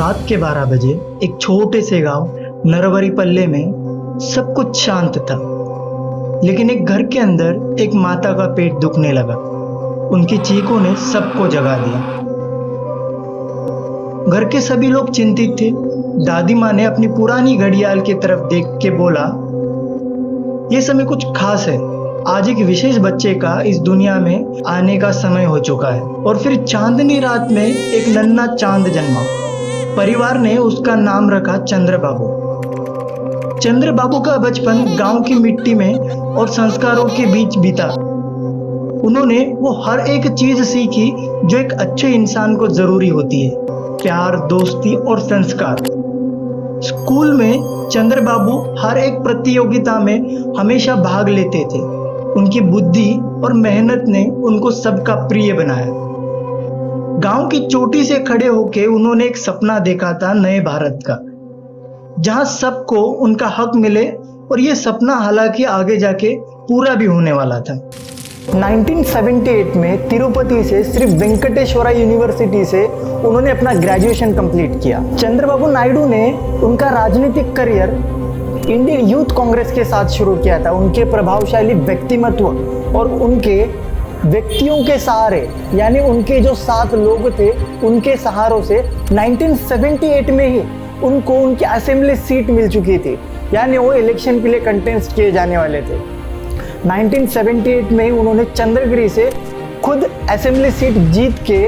रात के 12 बजे एक छोटे से गांव नरवरीपल्ले में सब कुछ शांत था। लेकिन एक घर के अंदर एक माता का पेट दुखने लगा। उनकी चीखों ने सबको जगा दिया। घर के सभी लोग चिंतित थे। दादी माँ ने अपनी पुरानी घड़ियाल की तरफ देख के बोला, ये समय कुछ खास है। आज एक विशेष बच्चे का इस दुनिया में आने का समय हो चुका है। और फिर चांदनी रात में एक नन्हा चांद जन्मा। परिवार ने उसका नाम रखा चंद्र बाबू। चंद्र बाबू का बचपन गांव की मिट्टी में और संस्कारों के बीच बीता। उन्होंने वो हर एक चीज सीखी जो एक अच्छे इंसान को जरूरी होती है, प्यार, दोस्ती और संस्कार। स्कूल में चंद्र बाबू हर एक प्रतियोगिता में हमेशा भाग लेते थे। उनकी बुद्धि और मेहनत ने उनको सबका प्रिय बनाया। गांव की चोटी से खड़े होकर उन्होंने एक सपना देखा था, नए भारत का, जहां सबको उनका हक मिले। और ये सपना हालांकि आगे जाके पूरा भी होने वाला था। 1978 में तिरुपति से श्री वेंकटेश्वरा यूनिवर्सिटी से उन्होंने अपना ग्रेजुएशन कंप्लीट किया। चंद्रबाबू नायडू ने उनका राजनीतिक करियर इंडियन यूथ कांग्रेस के साथ शुरू किया था। उनके प्रभावशाली व्यक्तिमत्व और उनके व्यक्तियों के सहारे, यानी उनके जो 7 लोग थे, उनके सहारों से 1978 में ही उनको उनकी असेंबली सीट मिल चुकी थी। यानी वो इलेक्शन के लिए कंटेस्ट किए जाने वाले थे। 1978 में ही उन्होंने चंद्रगिरी से खुद असेंबली सीट जीत के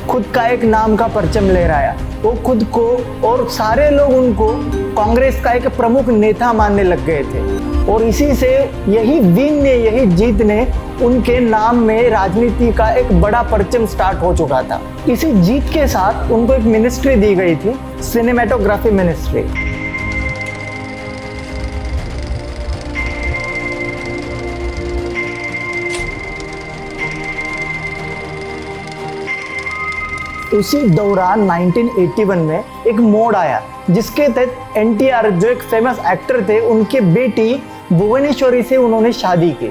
खुद का एक नाम का परचम लहराया। वो खुद को और सारे लोग उनको कांग्रेस का एक प्रमुख नेता मानने लग गए थे। और इसी से यही जीत ने उनके नाम में राजनीति का एक बड़ा परचम स्टार्ट हो चुका था। इसी जीत के साथ उनको एक मिनिस्ट्री दी गई थी, सिनेमेटोग्राफी मिनिस्ट्री। उसी दौरान 1981 में एक मोड़ आया जिसके तहत एनटीआर, जो एक फेमस एक्टर थे, उनके बेटी भुवनेश्वरी से उन्होंने शादी की।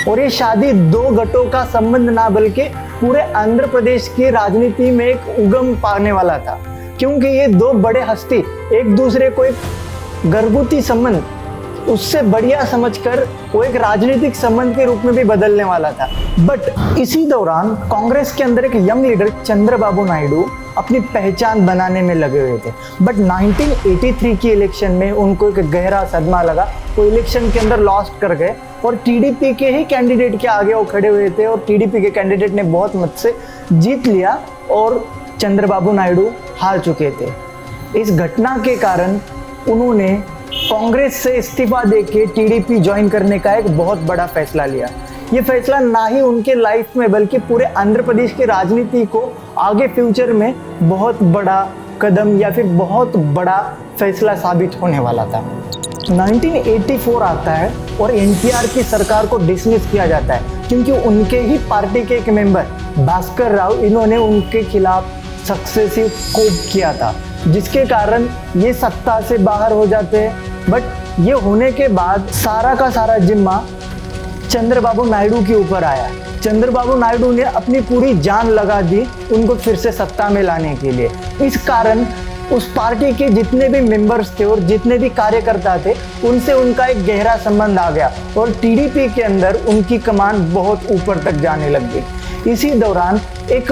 और ये शादी 2 गठों का संबंध ना बल्कि पूरे आंध्र प्रदेश की राजनीति में एक उगम पाने वाला था, क्योंकि ये 2 बड़े हस्ती एक दूसरे को एक घरगुती संबंध उससे बढ़िया समझकर वो एक राजनीतिक संबंध के रूप में भी बदलने वाला था। बट इसी दौरान कांग्रेस के अंदर एक यंग लीडर चंद्रबाबू नायडू अपनी पहचान बनाने में लगे हुए थे। बट 1983 की इलेक्शन में उनको एक गहरा सदमा लगा। वो इलेक्शन के अंदर लॉस्ट कर गए और टीडीपी के ही कैंडिडेट के आगे वो खड़े हुए थे और टीडीपी के कैंडिडेट ने बहुत मत से जीत लिया और चंद्रबाबू नायडू हार चुके थे। इस घटना के कारण उन्होंने कांग्रेस से इस्तीफा देके टीडीपी ज्वाइन करने का एक बहुत बड़ा फैसला लिया। ये फैसला ना ही उनके लाइफ में बल्कि पूरे आंध्र प्रदेश की राजनीति को आगे फ्यूचर में बहुत बड़ा कदम या फिर बहुत बड़ा फैसला साबित होने वाला था। 1984 आता है और एनटीआर की सरकार को डिसमिस किया जाता है, क्योंकि उनके ही पार्टी के एक मेंबर भास्कर राव, इन्होंने उनके खिलाफ सक्सेसिव कोप किया था, जिसके कारण ये सत्ता से बाहर हो जाते हैं। बट ये होने के बाद सारा का सारा जिम्मा चंद्रबाबू नायडू के ऊपर आया। चंद्रबाबू नायडू ने अपनी पूरी जान लगा दी उनको फिर से सत्ता में लाने के लिए। इस कारण उस पार्टी के जितने भी मेंबर्स थे और जितने भी कार्यकर्ता थे, उनसे उनका एक गहरा संबंध आ गया और टीडीपी के अंदर उनकी कमान बहुत ऊपर तक जाने लग गई। इसी दौरान एक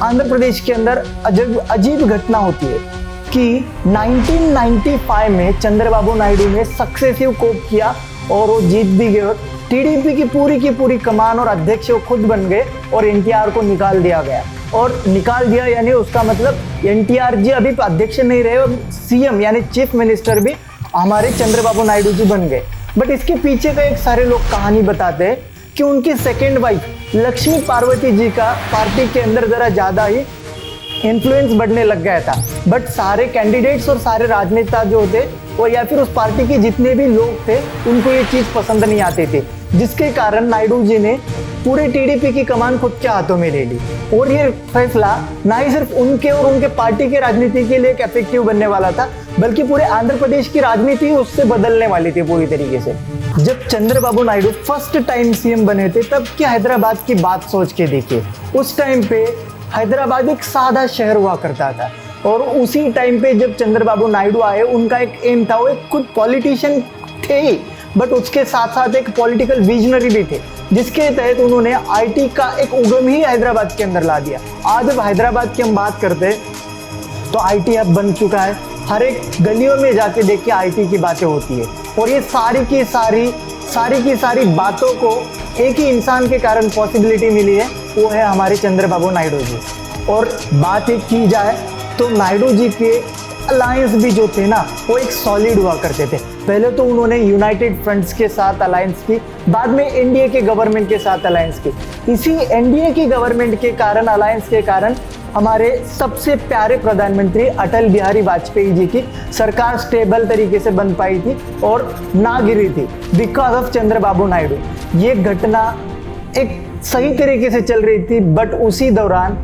आंध्र प्रदेश के अंदर अजीब घटना होती है कि 1995 में चंद्रबाबू नायडू ने सक्सेसिव कोप किया और वो जीत भी गए। टीडीपी की पूरी कमान और अध्यक्ष वो खुद बन गए और एनटीआर को निकाल दिया गया। और निकाल दिया यानी उसका मतलब एनटीआर जी अभी अध्यक्ष नहीं रहे और सीएम यानी चीफ मिनिस्टर भी हमारे चंद्रबाबू नायडू जी बन गए। बट इसके पीछे का एक सारे लोग कहानी बताते हैं कि उनकी सेकेंड वाइफ लक्ष्मी पार्वती जी का पार्टी के अंदर जरा ज्यादा ही इन्फ्लुएंस बढ़ने लग गया था। बट सारे कैंडिडेट्स और सारे राजनेता जो थे और या फिर उस पार्टी के जितने भी लोग थे, उनको ये चीज पसंद नहीं आती थी, जिसके कारण नायडू जी ने पूरे टीडीपी की कमान खुद के हाथों में ले ली। और ये फैसला ना ही सिर्फ उनके और उनके पार्टी के राजनीति के लिए एक इफेक्टिव बनने वाला था, बल्कि पूरे आंध्र प्रदेश की राजनीति उससे बदलने वाली थी पूरी तरीके से। जब Chandrababu Naidu first time CM बने थे, तब क्या हैदराबाद की बात सोच के देखिए। उस टाइम पे हैदराबाद एक सादा शहर हुआ करता था। और उसी टाइम पे जब चंद्रबाबू नायडू आए, उनका एक एम था, वो एक खुद पॉलिटिशियन थे ही, बट उसके साथ साथ एक पॉलिटिकल विजनरी भी थे, जिसके तहत उन्होंने आईटी का एक उद्यम ही हैदराबाद के अंदर ला दिया। आज जब हैदराबाद की हम बात करते हैं तो आईटी हब बन चुका है। हर एक गलियों में जाके देखिए आईटी की बातें होती है, और ये सारी की सारी बातों को एक ही इंसान के कारण पॉसिबिलिटी मिली है, वो है हमारे चंद्रबाबू नायडू जी। और बात एक की जाए तो नायडू जी के अलायंस भी जो थे ना, वो एक सॉलिड हुआ करते थे। पहले तो उन्होंने यूनाइटेड फ्रंट्स के साथ अलायंस की, बाद में एनडीए के गवर्नमेंट के साथ अलायंस की। इसी एनडीए की गवर्नमेंट के कारण, अलायंस के कारण हमारे सबसे प्यारे प्रधानमंत्री अटल बिहारी वाजपेयी जी की सरकार स्टेबल तरीके से बन पाई थी और ना गिरी थी, बिकॉज ऑफ चंद्रबाबू नायडू। ये घटना एक सही तरीके से चल रही थी, बट उसी दौरान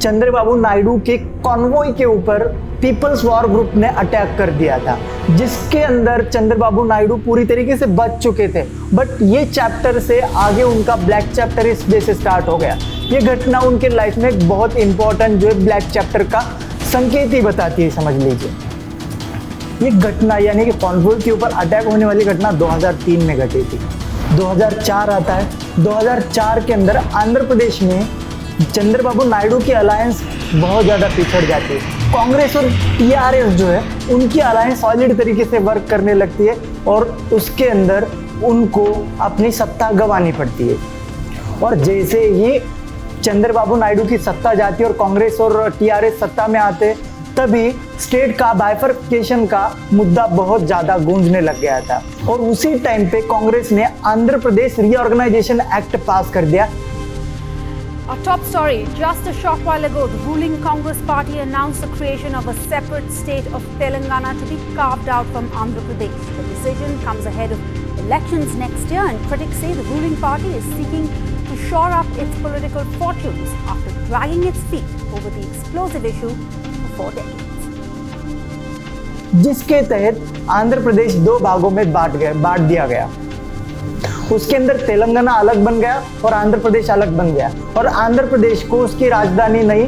चंद्रबाबू नायडू के कॉन्वॉय के ऊपर पीपल्स वॉर ग्रुप ने अटैक कर दिया था, जिसके अंदर चंद्रबाबू नायडू पूरी तरीके से बच चुके थे। बट ये चैप्टर से आगे उनका ब्लैक चैप्टर इस डे से स्टार्ट हो गया। ये घटना उनके लाइफ में एक बहुत इंपॉर्टेंट जो है ब्लैक चैप्टर का संकेत ही बताती है, समझ लीजिए। ये घटना यानी कि कॉन्वॉय के ऊपर अटैक होने वाली घटना 2003 में घटी थी। 2004 आता है। 2004 के अंदर आंध्र प्रदेश में चंद्रबाबू नायडू की अलायंस बहुत ज़्यादा पिछड़ जाती है। कांग्रेस और टीआरएस जो है, उनकी अलायंस सॉलिड तरीके से वर्क करने लगती है, और उसके अंदर उनको अपनी सत्ता गंवानी पड़ती है। और जैसे ही चंद्रबाबू नायडू की सत्ता जाती है और कांग्रेस और टीआरएस सत्ता में आते, तभी स्टेट का बाइफर्केशन का मुद्दा बहुत ज़्यादा गूंजने लग गया था। और उसी टाइम पे कांग्रेस ने आंध्र प्रदेश रीऑर्गेनाइजेशन एक्ट पास कर दिया। Our top story, just a short while ago, the ruling Congress party announced the creation of a separate state of Telangana to be carved out from Andhra Pradesh. The decision comes ahead of elections next year, and critics say the ruling party is seeking to shore up its political fortunes after dragging its feet over the explosive issue for 4 decades. जिसके तहत आंध्र प्रदेश दो भागों में बांट दिया गया। उसके अंदर तेलंगाना अलग बन गया और आंध्र प्रदेश अलग बन गया, और आंध्र प्रदेश को उसकी राजधानी नई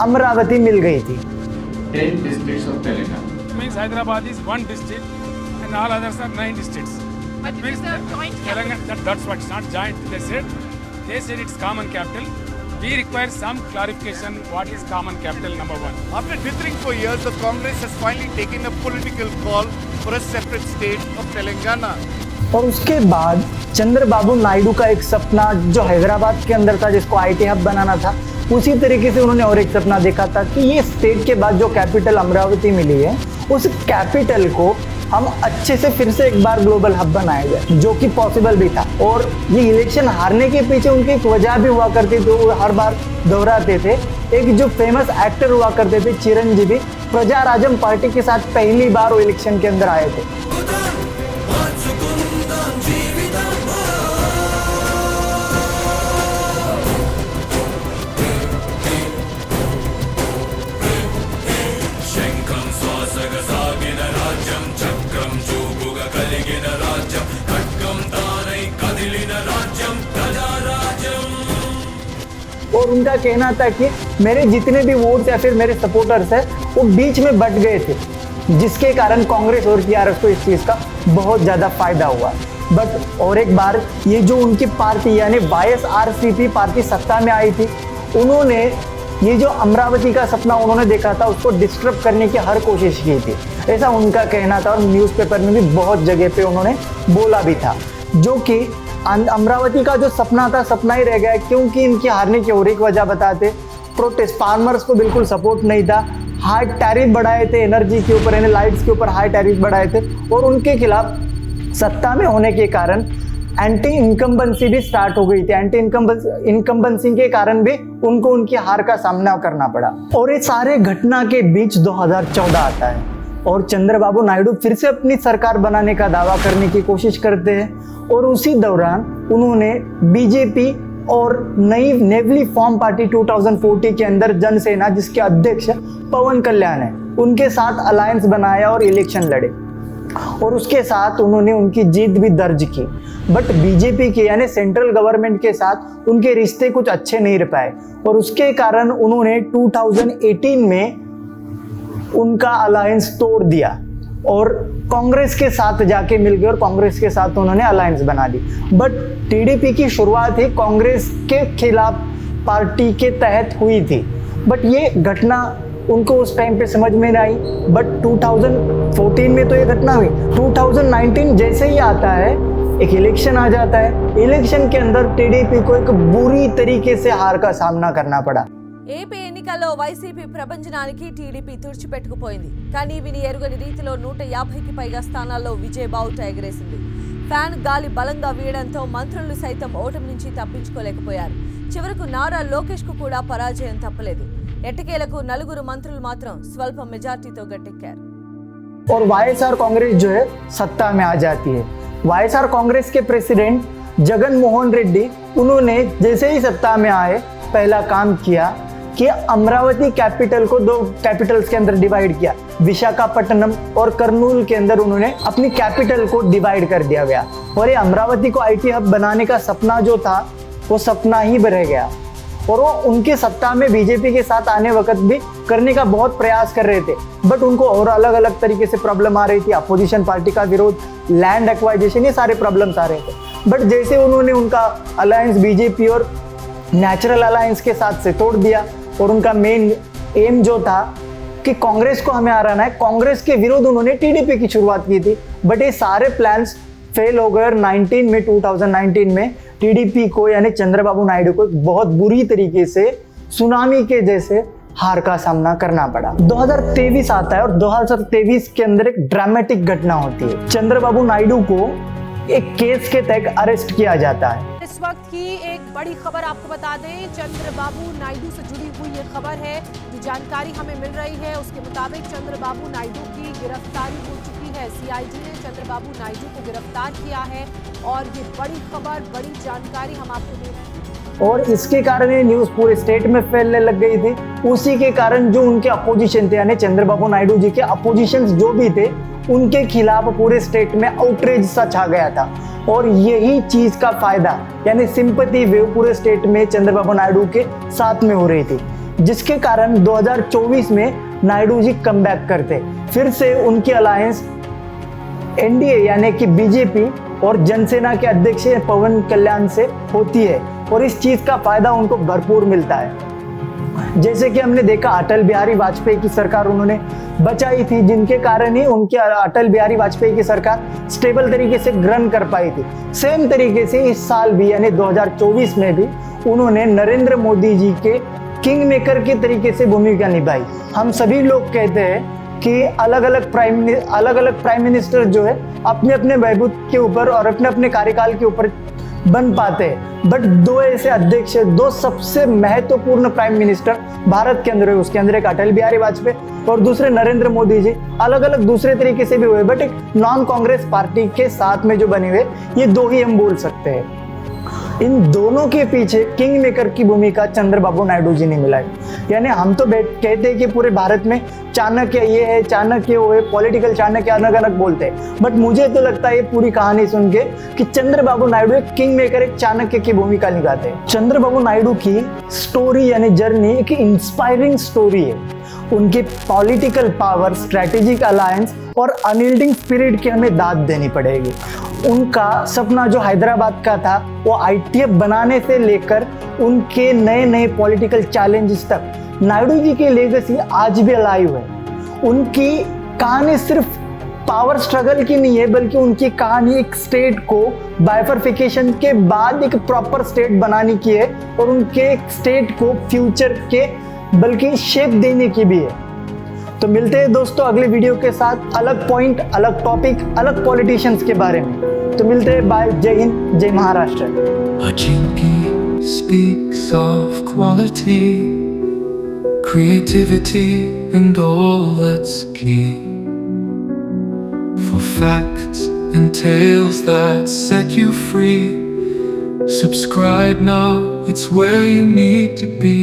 अमरावती मिल गई थी। 10 districts of Telangana. Means Hyderabad is one district and all others are 9 districts. But it is a joint Telangana, that's what, it's not joint. They said it's common capital. We require some clarification what is common capital, number one. After dithering for years, the Congress has finally taken a political call for a separate state of Telangana. और उसके बाद चंद्रबाबू नायडू का एक सपना जो हैदराबाद के अंदर था, जिसको आईटी हब बनाना था, उसी तरीके से उन्होंने और एक सपना देखा था कि ये स्टेट के बाद जो कैपिटल अमरावती मिली है, उस कैपिटल को हम अच्छे से फिर से एक बार ग्लोबल हब बनाया जाए, जो कि पॉसिबल भी था। और ये इलेक्शन हारने के पीछे उनकी एक वजह भी हुआ करती थी, वो हर बार दोहराते थे। एक जो फेमस एक्टर हुआ करते थे चिरंजीवी, प्रजाराज्यम पार्टी के साथ पहली बार वो इलेक्शन के अंदर आए थे। और उनका कहना था कि मेरे जितने भी वोट्स या फिर मेरे सपोर्टर्स हैं, वो बीच में बट गए थे, जिसके कारण कांग्रेस और टीआरएस को इस चीज़ का बहुत ज़्यादा फायदा हुआ। बट और एक बार ये जो उनकी पार्टी यानी वाईएसआरसीपी पार्टी सत्ता में आई थी, उन्होंने ये जो अमरावती का सपना उन्होंने देखा था, उसको डिस्टर्ब करने की हर कोशिश की थी, ऐसा उनका कहना था। और न्यूज़पेपर में भी बहुत जगह पे उन्होंने बोला भी था, जो कि अमरावती का जो सपना था सपना ही रह गया, क्योंकि इनकी हारने की और एक वजह बताते, प्रोटेस्ट फार्मर्स को बिल्कुल सपोर्ट नहीं था, हाई टैरिफ बढ़ाए थे एनर्जी के ऊपर, यानी लाइट्स के ऊपर हाई टैरिफ बढ़ाए थे, और उनके खिलाफ सत्ता में होने के कारण एंटी इनकम्बेंसी भी स्टार्ट हो गई थी। एंटी इनकम्बेंसी के कारण भी उनको उनकी हार का सामना करना पड़ा। और ये सारे घटना के बीच 2014 आता है और चंद्रबाबू नायडू फिर से अपनी सरकार बनाने का दावा करने की कोशिश करते हैं। और उसी दौरान उन्होंने बीजेपी और नई नेवली फॉर्म पार्टी 2040 के अंदर जनसेना, जिसके अध्यक्ष पवन कल्याण है, उनके साथ अलायंस बनाया और इलेक्शन लड़े, और उसके साथ उन्होंने उनकी जीत भी दर्ज की। बट बीजेपी के यानी सेंट्रल गवर्नमेंट के साथ उनके रिश्ते कुछ अच्छे नहीं रह पाए, और उसके कारण उन्होंने 2018 में उनका अलायंस तोड़ दिया और कांग्रेस के साथ जाके मिल गए और कांग्रेस के साथ उन्होंने अलायंस बना दी। बट टीडीपी की शुरुआत ही कांग्रेस के खिलाफ पार्टी के तहत हुई थी। बट ये घटना उनको उस टाइम पे समझ में नहीं आई। बट 2014 में तो ये घटना हुई। 2019 जैसे ही आता है, एक इलेक्शन आ जाता है। इलेक्शन के अंदर टीडीपी को एक बुरी तरीके से हार का सामना करना पड़ा। ఏపీ ఎన్నికల్లో వైసీపీ ప్రభంజనానికి టీడీపీ తుడిచిపెట్టుకుపోయింది. కానీ విని ఎరుగని రీతిలో 150కి పైగా స్థానాల్లో విజయబావుట ఎగరేసింది. ఫ్యాన్ గాలి బలంగా వీయడంతో మంత్రులు సైతం ఓటమి నుంచి తప్పించుకోలేకపోయారు. చివరకు నారా లోకేష్ కు కూడా పరాజయం తప్పలేదు. ఎట్టకేలకు నలుగురు మంత్రులు మాత్రం స్వల్ప మెజార్టీతో గట్టెక్కారు. और वाईएसआर कांग्रेस जो है सत्ता में आ जाती है। वाईएसआर कांग्रेस के प्रेसिडेंट जगन मोहन रेड्डी, उन्होंने जैसे ही सत्ता में आए पहला काम किया कि अमरावती कैपिटल को 2 कैपिटल्स के अंदर डिवाइड किया। विशाखापट्टनम और कर्नूल के अंदर उन्होंने अपनी कैपिटल को डिवाइड कर दिया गया और ये अमरावती को आईटी हब बनाने का सपना जो था वो सपना ही रह गया। और वो उनके सत्ता में बीजेपी के साथ आने वक्त भी करने का बहुत प्रयास कर रहे थे। बट उनको और अलग अलग तरीके से प्रॉब्लम आ रही थी। अपोजिशन पार्टी का विरोध, लैंड एक्वाइजेशन, ये सारे प्रॉब्लम्स आ रहे थे। बट जैसे उन्होंने उनका अलायंस बीजेपी और नेचुरल अलायंस के साथ से तोड़ दिया और उनका मेन एम जो था कि कांग्रेस को हमें हराना है, कांग्रेस के विरोध उन्होंने टीडीपी की शुरुआत की थी। बट ये सारे प्लान्स फेल हो गए और 2019 में टीडीपी को यानी चंद्रबाबू नायडू को एक बहुत बुरी तरीके से सुनामी के जैसे हार का सामना करना पड़ा। 2023 आता है और 2023 के अंदर एक ड्रामेटिक घटना होती है। चंद्रबाबू नायडू को एक केस के तहत अरेस्ट किया जाता है। इस वक्त की एक बड़ी खबर आपको बता दें, चंद्रबाबू नायडू से जुड़ी हुई ये खबर है। जो जानकारी हमें मिल रही है उसके मुताबिक चंद्रबाबू नायडू की गिरफ्तारी हो चुकी है। सीआईडी ने चंद्रबाबू नायडू को गिरफ्तार किया है और ये बड़ी खबर, बड़ी जानकारी हम आपको दे रहे हैं। और इसके कारण ये न्यूज पूरे स्टेट में फैलने लग गई थी। उसी के कारण जो उनके अपोजिशन थे यानी चंद्रबाबू नायडू जी के अपोजिशन जो भी थे उनके खिलाफ पूरे स्टेट में आउटरीच सा छा गया था। और यही चीज का फायदा यानी सिंपैथी वेव पूरे स्टेट में चंद्रबाबू नायडू के साथ में हो रही थी, जिसके कारण 2024 में नायडू जी कमबैक करते। फिर से उनकी अलायंस एनडीए यानी कि बीजेपी और जनसेना के अध्यक्ष पवन कल्याण से होती है और इस चीज का फायदा उनको भरपूर मिलता है। जैसे कि हमने देखा अटल बिहारी वाजपेयी की सरकार उन्होंने बचाई थी, जिनके कारण ही उनके अटल बिहारी वाजपेयी की सरकार स्टेबल तरीके से रन कर पाई थी। सेम तरीके से इस साल भी यानी 2024 में भी उन्होंने नरेंद्र मोदी जी के किंग मेकर के तरीके से भूमिका निभाई। हम सभी लोग कहते हैं कि अलग अलग प्राइम मिनिस्टर जो है अपने अपने बहबूद के ऊपर और अपने अपने कार्यकाल के ऊपर बन पाते हैं। बट 2 ऐसे अध्यक्ष, 2 सबसे महत्वपूर्ण प्राइम मिनिस्टर भारत के अंदर है। उसके अंदर एक अटल बिहारी वाजपेयी और दूसरे नरेंद्र मोदी जी। अलग अलग दूसरे तरीके से भी हुए बट एक नॉन कांग्रेस पार्टी के साथ में जो बने हुए ये 2 ही हम बोल सकते हैं। इन दोनों के पीछे किंग मेकर की भूमिका चंद्रबाबू नायडू जी ने मिलाई। यानी हम तो कहते हैं कि पूरे भारत में चाणक्य ये है, चाणक्य वो है, पॉलिटिकल चाणक्य अलग अलग बोलते हैं। बट मुझे तो लगता है ये पूरी कहानी सुन के कि चंद्रबाबू नायडू एक किंग मेकर, एक चाणक्य की भूमिका निभाते हैं। चंद्रबाबू नायडू की स्टोरी यानी जर्नी एक इंस्पायरिंग स्टोरी है। उनके पॉलिटिकल पावर, स्ट्रेटेजिक अलायंस और अनयील्डिंग स्पिरिट की हमें दाद देनी पड़ेगी। उनका सपना जो हैदराबाद का था वो आईटीएफ बनाने से लेकर उनके नए नए पॉलिटिकल चैलेंजेस तक नायडू जी की लेगेसी आज भी अलाइव है। उनकी कहानी सिर्फ पावर स्ट्रगल की नहीं है बल्कि उनकी कहानी एक स्टेट को बाइफरफिकेशन के बाद एक प्रॉपर स्टेट बनाने की है और उनके स्टेट को फ्यूचर के बल्कि शेप देने की भी है। तो मिलते हैं दोस्तों अगले वीडियो के साथ, अलग पॉइंट, अलग टॉपिक, अलग पॉलिटिशियंस के बारे में। तो मिलते हैं, बाय, जय हिंद, जय Maharashtra. Chinky speaks of quality, creativity and all that's key. For facts and tales that set you free, subscribe now, it's where you need to be.